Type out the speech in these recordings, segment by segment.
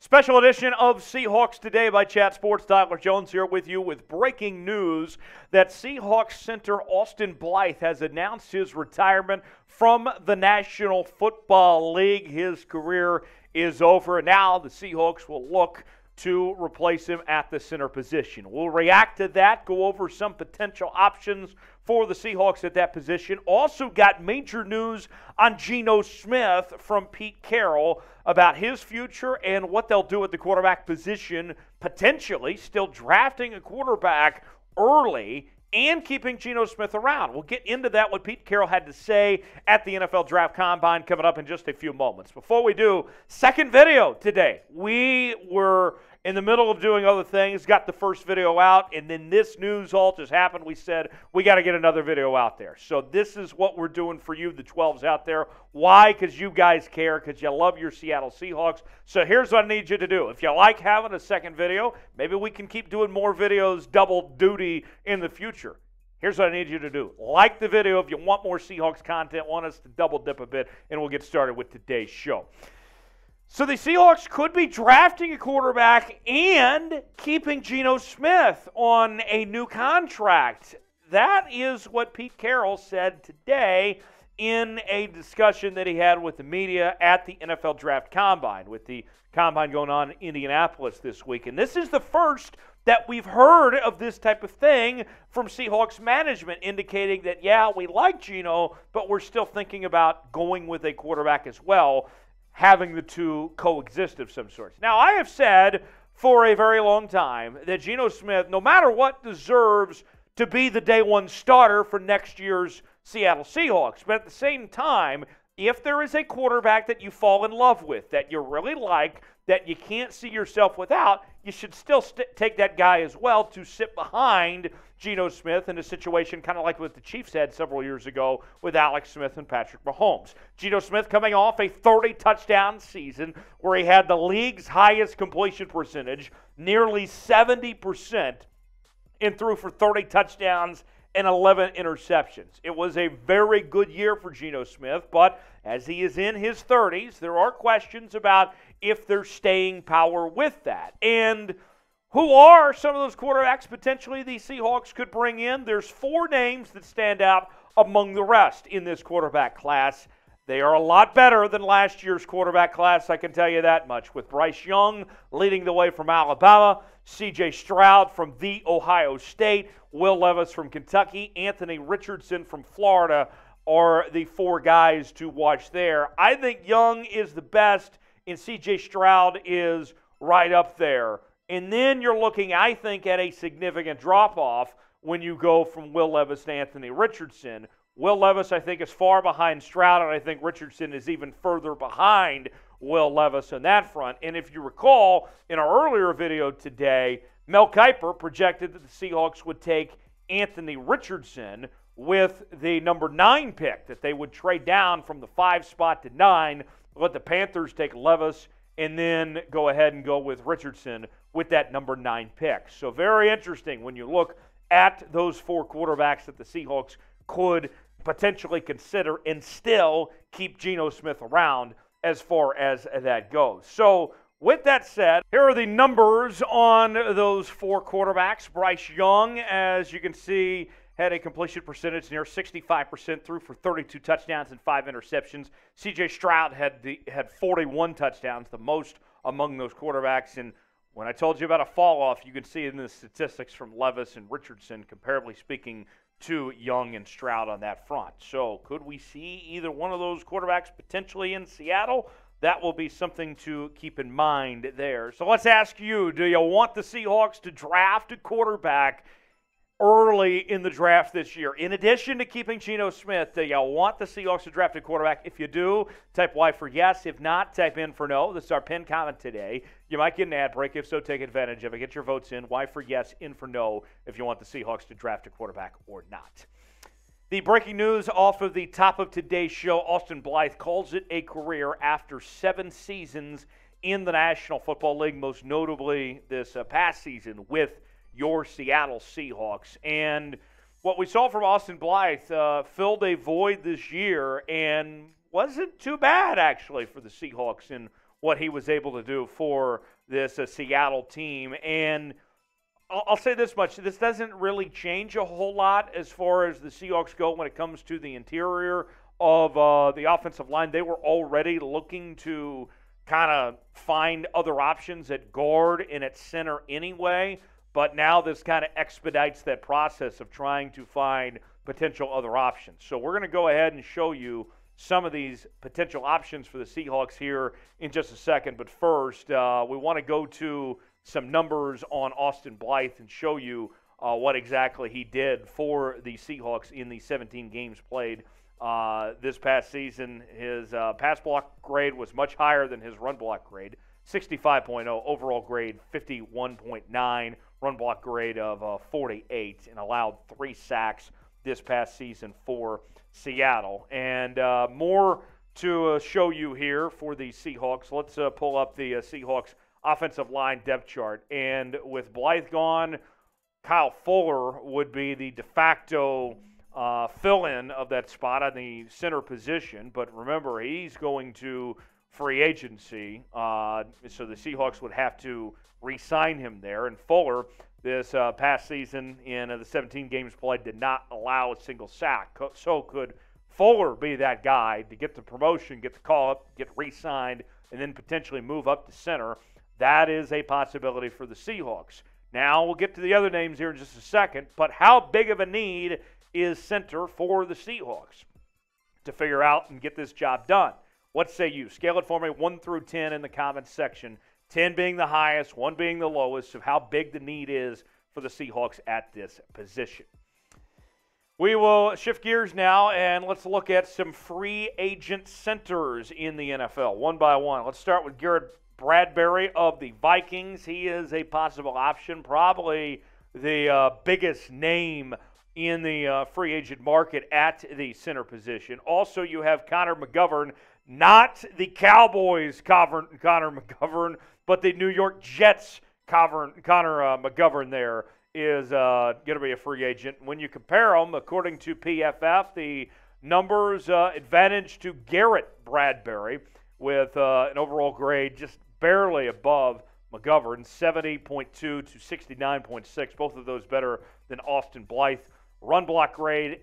Special edition of Seahawks Today by Chat Sports. Tyler Jones here with you with breaking news that Seahawks center Austin Blythe has announced his retirement from the National Football League. His career is over. Now the Seahawks will look to replace him at the center position. We'll react to that, go over some potential options for the Seahawks at that position. Also got major news on Geno Smith from Pete Carroll about his future and what they'll do at the quarterback position, potentially still drafting a quarterback early and keeping Geno Smith around. We'll get into that, what Pete Carroll had to say at the NFL Draft Combine, coming up in just a few moments. Before we do, second video today. We were in the middle of doing other things, got the first video out, and then this news all just happened. We said, we got to get another video out there. So this is what we're doing for you, the 12s out there. Why? Because you guys care, because you love your Seattle Seahawks. So here's what I need you to do. If you like having a second video, maybe we can keep doing more videos, double duty in the future. Here's what I need you to do. Like the video if you want more Seahawks content, want us to double dip a bit, and we'll get started with today's show. So the Seahawks could be drafting a quarterback and keeping Geno Smith on a new contract. That is what Pete Carroll said today in a discussion that he had with the media at the NFL Draft Combine, with the Combine going on in Indianapolis this week. And this is the first that we've heard of this type of thing from Seahawks management, indicating that, yeah, we like Geno, but we're still thinking about going with a quarterback as well, having the two coexist of some sorts. Now, I have said for a very long time that Geno Smith, no matter what, deserves to be the day one starter for next year's Seattle Seahawks. But at the same time, if there is a quarterback that you fall in love with, that you really like, that you can't see yourself without, you should still take that guy as well to sit behind Geno Smith in a situation kind of like what the Chiefs had several years ago with Alex Smith and Patrick Mahomes. Geno Smith coming off a 30-touchdown season where he had the league's highest completion percentage, nearly 70%, and threw for 30 touchdowns and 11 interceptions. It was a very good year for Geno Smith, but as he is in his 30s, there are questions about if there's staying power with that. And who are some of those quarterbacks potentially the Seahawks could bring in? There's four names that stand out among the rest in this quarterback class. They are a lot better than last year's quarterback class, I can tell you that much, with Bryce Young leading the way from Alabama, C.J. Stroud from The Ohio State, Will Levis from Kentucky, Anthony Richardson from Florida are the four guys to watch there. I think Young is the best, and C.J. Stroud is right up there. And then you're looking, I think, at a significant drop-off when you go from Will Levis to Anthony Richardson. Will Levis, I think, is far behind Stroud, and I think Richardson is even further behind Will Levis on that front. And if you recall, in our earlier video today, Mel Kiper projected that the Seahawks would take Anthony Richardson with the number 9 pick, that they would trade down from the 5 spot to 9, let the Panthers take Levis, and then go ahead and go with Richardson with that number 9 pick. So very interesting when you look at those four quarterbacks that the Seahawks could potentially consider and still keep Geno Smith around as far as that goes. So with that said, here are the numbers on those four quarterbacks. Bryce Young, as you can see, had a completion percentage near 65%, threw for 32 touchdowns and 5 interceptions. C.J. Stroud had 41 touchdowns, the most among those quarterbacks. And when I told you about a fall-off, you can see in the statistics from Levis and Richardson, comparably speaking, to Young and Stroud on that front. So could we see either one of those quarterbacks potentially in Seattle? That will be something to keep in mind there. So let's ask you, do you want the Seahawks to draft a quarterback early in the draft this year? In addition to keeping Geno Smith, do you want the Seahawks to draft a quarterback? If you do, type Y for yes. If not, type in for no. This is our pinned comment today. You might get an ad break. If so, take advantage of it. Get your votes in. Y for yes, in for no, if you want the Seahawks to draft a quarterback or not. The breaking news off of the top of today's show, Austin Blythe calls it a career after 7 seasons in the National Football League, most notably this past season with your Seattle Seahawks. And what we saw from Austin Blythe filled a void this year and wasn't too bad, actually, for the Seahawks in what he was able to do for this Seattle team. And I'll say this much. This doesn't really change a whole lot as far as the Seahawks go when it comes to the interior of the offensive line. They were already looking to kind of find other options at guard and at center anyway, but now this kind of expedites that process of trying to find potential other options. So we're going to go ahead and show you some of these potential options for the Seahawks here in just a second. But first, we want to go to some numbers on Austin Blythe and show you what exactly he did for the Seahawks in the 17 games played this past season. His pass block grade was much higher than his run block grade, 65.0, overall grade 51.9, run block grade of 48, and allowed 3 sacks this past season for Seattle. And more to show you here for the Seahawks. Let's pull up the Seahawks offensive line depth chart. And with Blythe gone, Kyle Fuller would be the de facto fill-in of that spot on the center position. But remember, he's going to free agency, so the Seahawks would have to re-sign him there. And Fuller, this past season in the 17 games played, did not allow a single sack. So could Fuller be that guy to get the promotion, get the call-up, get re-signed, and then potentially move up to center? That is a possibility for the Seahawks. Now, we'll get to the other names here in just a second, but how big of a need is center for the Seahawks to figure out and get this job done? What say you? Scale it for me 1 through 10 in the comments section, 10 being the highest, 1 being the lowest, of how big the need is for the Seahawks at this position. We will shift gears now, and let's look at some free agent centers in the NFL, one by one. Let's start with Garrett Bradbury of the Vikings. He is a possible option, probably the biggest name in the free agent market at the center position. Also, you have Connor McGovern, not the Cowboys Connor McGovern, but the New York Jets Connor McGovern there is going to be a free agent. When you compare them, according to PFF, the numbers advantage to Garrett Bradbury with an overall grade just barely above McGovern, 70.2 to 69.6. Both of those better than Austin Blythe. Run block grade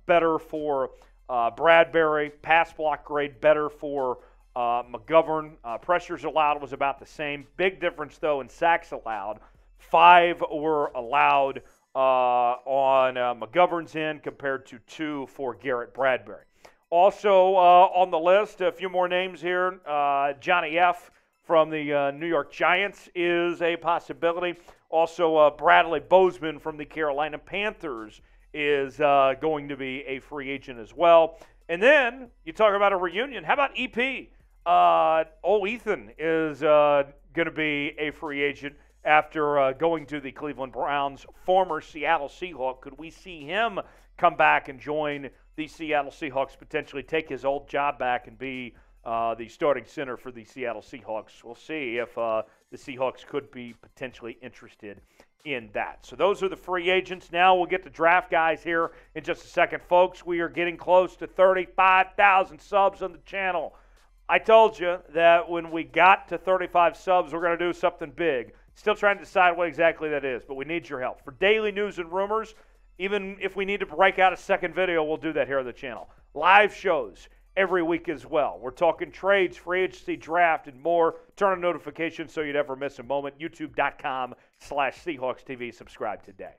better for Bradbury. Pass block grade better for McGovern. Pressures allowed was about the same. Big difference, though, in sacks allowed. 5 were allowed on McGovern's end compared to 2 for Garrett Bradbury. Also on the list, a few more names here. Johnny F. from the New York Giants is a possibility. Also, Bradley Bozeman from the Carolina Panthers is going to be a free agent as well. And then you talk about a reunion. How about EP? Olu Ethan is going to be a free agent after going to the Cleveland Browns, former Seattle Seahawk. Could we see him come back and join the Seattle Seahawks, potentially take his old job back and be the starting center for the Seattle Seahawks? We'll see if the Seahawks could be potentially interested in that. So those are the free agents. Now we'll get to draft guys here in just a second. Folks, we are getting close to 35,000 subs on the channel. I told you that when we got to 35 subs, we're going to do something big. Still trying to decide what exactly that is, but we need your help. For daily news and rumors, even if we need to break out a second video, we'll do that here on the channel. Live shows every week as well. We're talking trades, free agency, draft, and more. Turn on notifications so you never miss a moment. YouTube.com/Seahawks TV. Subscribe today.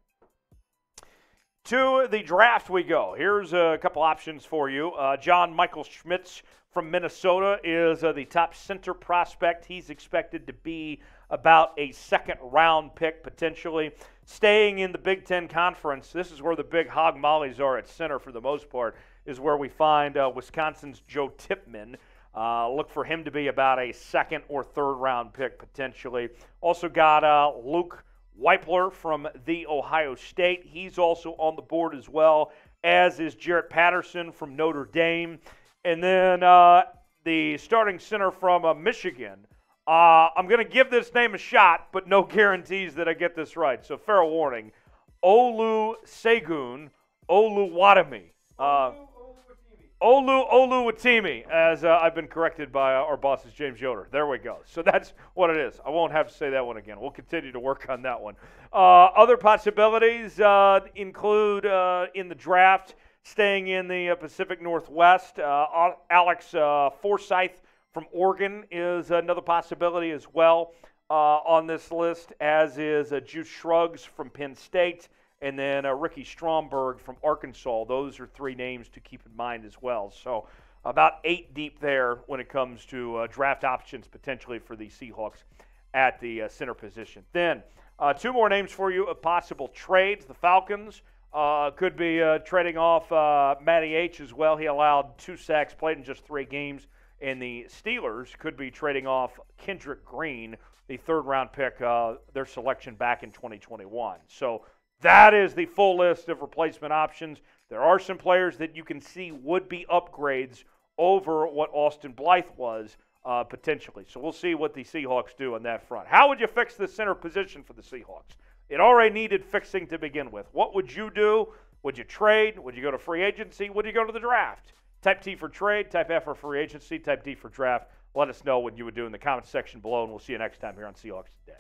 To the draft we go. Here's a couple options for you. John Michael Schmitz from Minnesota is the top center prospect. He's expected to be about a second-round pick potentially. Staying in the Big Ten Conference, this is where the big hog mollies are at center for the most part, is where we find Wisconsin's Joe Tippman. Look for him to be about a second or third-round pick potentially. Also got Luke Wypler from The Ohio State. He's also on the board as well, as is Jarrett Patterson from Notre Dame. And then the starting center from Michigan. I'm going to give this name a shot, but no guarantees that I get this right. So fair warning. Olu Oluwatimi. Olu Oluwatimi, as I've been corrected by our bosses, James Yoder. There we go. So that's what it is. I won't have to say that one again. We'll continue to work on that one. Other possibilities include in the draft, staying in the Pacific Northwest, Alex Forsyth from Oregon is another possibility as well on this list, as is Juice Scruggs from Penn State. And then Ricky Stromberg from Arkansas. Those are three names to keep in mind as well. So about 8 deep there when it comes to draft options potentially for the Seahawks at the center position. Then 2 more names for you of possible trades. The Falcons could be trading off Matty H as well. He allowed 2 sacks, played in just 3 games. And the Steelers could be trading off Kendrick Green, the 3rd-round pick, their selection back in 2021. So that is the full list of replacement options. There are some players that you can see would be upgrades over what Austin Blythe was potentially. So we'll see what the Seahawks do on that front. How would you fix the center position for the Seahawks? It already needed fixing to begin with. What would you do? Would you trade? Would you go to free agency? Would you go to the draft? Type T for trade, type F for free agency, type D for draft. Let us know what you would do in the comments section below, and we'll see you next time here on Seahawks Today.